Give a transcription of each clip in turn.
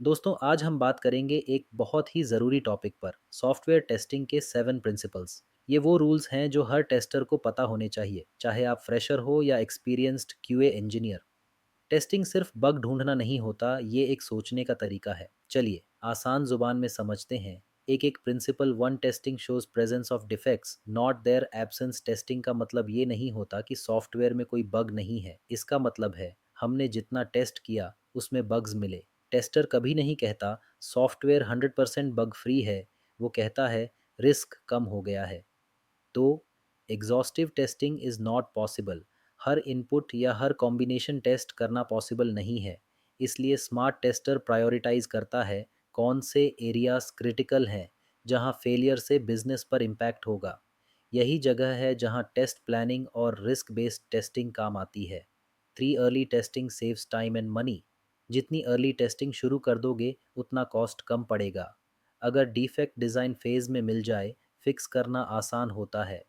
दोस्तों आज हम बात करेंगे एक बहुत ही ज़रूरी टॉपिक पर सॉफ्टवेयर टेस्टिंग के 7 प्रिंसिपल्स। ये वो रूल्स हैं जो हर टेस्टर को पता होने चाहिए, चाहे आप फ्रेशर हो या एक्सपीरियंस्ड क्यूए इंजीनियर। टेस्टिंग सिर्फ बग ढूंढना नहीं होता, ये एक सोचने का तरीका है। चलिए आसान जुबान में समझते हैं। एक एक principle. One, testing shows presence of defects not their absence. Testing का मतलब ये नहीं होता कि सॉफ्टवेयर में कोई बग नहीं है, इसका मतलब है हमने जितना टेस्ट किया उसमें बग्स मिले। टेस्टर कभी नहीं कहता सॉफ्टवेयर 100% बग फ्री है, वो कहता है रिस्क कम हो गया है। तो exhaustive testing is not possible. Her input या हर कॉम्बिनेशन टेस्ट करना पॉसिबल नहीं है। इसलिए स्मार्ट टेस्टर प्रायोरिटाइज करता है कौन से एरियाज क्रिटिकल हैं, जहां फेलियर से बिजनेस पर इम्पैक्ट होगा। यही जगह है जहां टेस्ट प्लानिंग और रिस्क बेस्ड टेस्टिंग काम आती है। 3, early testing saves time and money. जितनी अर्ली टेस्टिंग शुरू कर दोगे उतना कॉस्ट कम पड़ेगा। अगर डिफेक्ट डिज़ाइन फेज में मिल जाए, फिक्स करना आसान होता है।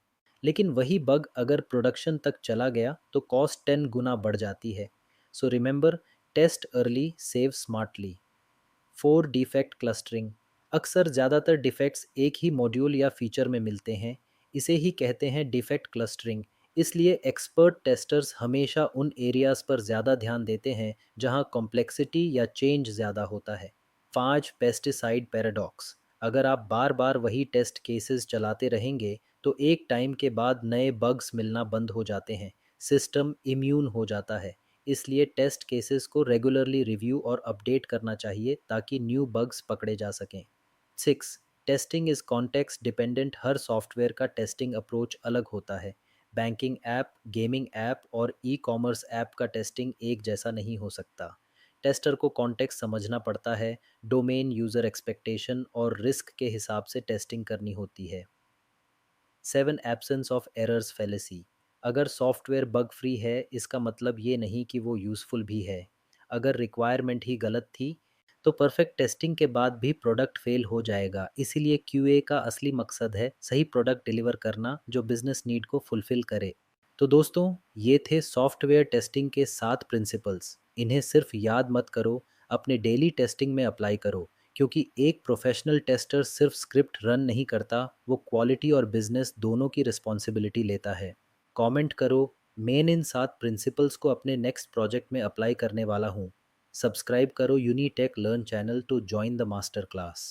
लेकिन वही बग अगर प्रोडक्शन तक चला गया तो कॉस्ट 10 गुना बढ़ जाती है। So remember, test early, save smartly. 4, defect clustering. अक्सर ज़्यादातर डिफेक्ट्स एक ही मॉड्यूल या फीचर में मिलते हैं। इसे ही कहते हैं डिफेक्ट क्लस्टरिंग। इसलिए एक्सपर्ट टेस्टर्स हमेशा उन एरियाज़ पर ज़्यादा ध्यान देते हैं जहां कॉम्प्लेक्सिटी या चेंज ज़्यादा होता है। 5, पेस्टिसाइड पैराडॉक्स। अगर आप बार बार वही टेस्ट केसेस चलाते रहेंगे तो एक टाइम के बाद नए बग्स मिलना बंद हो जाते हैं। सिस्टम इम्यून हो जाता है। इसलिए टेस्ट केसेस को रेगुलरली रिव्यू और अपडेट करना चाहिए ताकि न्यू बग्स पकड़े जा सकें। 6, testing is context dependent. Her software का टेस्टिंग अप्रोच अलग होता है। बैंकिंग ऐप, गेमिंग ऐप और ई कॉमर्स ऐप का टेस्टिंग एक जैसा नहीं हो सकता। टेस्टर को कॉन्टेक्स्ट समझना पड़ता है। डोमेन, यूज़र एक्सपेक्टेशन और रिस्क के हिसाब से टेस्टिंग करनी होती है। 7, एब्सेंस ऑफ एरर्स फैलेसी। अगर सॉफ्टवेयर बग फ्री है इसका मतलब ये नहीं कि वो यूज़फुल भी है। अगर रिक्वायरमेंट ही गलत थी तो परफेक्ट टेस्टिंग के बाद भी प्रोडक्ट फेल हो जाएगा। इसीलिए क्यूए का असली मकसद है सही प्रोडक्ट डिलीवर करना जो बिजनेस नीड को फुलफिल करे। तो दोस्तों, ये थे सॉफ्टवेयर टेस्टिंग के 7 प्रिंसिपल्स। इन्हें सिर्फ याद मत करो, अपने डेली टेस्टिंग में अप्लाई करो। क्योंकि एक प्रोफेशनल टेस्टर सिर्फ स्क्रिप्ट रन नहीं करता, वो क्वालिटी और बिजनेस दोनों की रिस्पॉन्सिबिलिटी लेता है। कमेंट करो, मैं इन 7 प्रिंसिपल्स को अपने नेक्स्ट प्रोजेक्ट में अप्लाई करने वाला हूँ। सब्सक्राइब करो Unitech Learn channel to join the master class.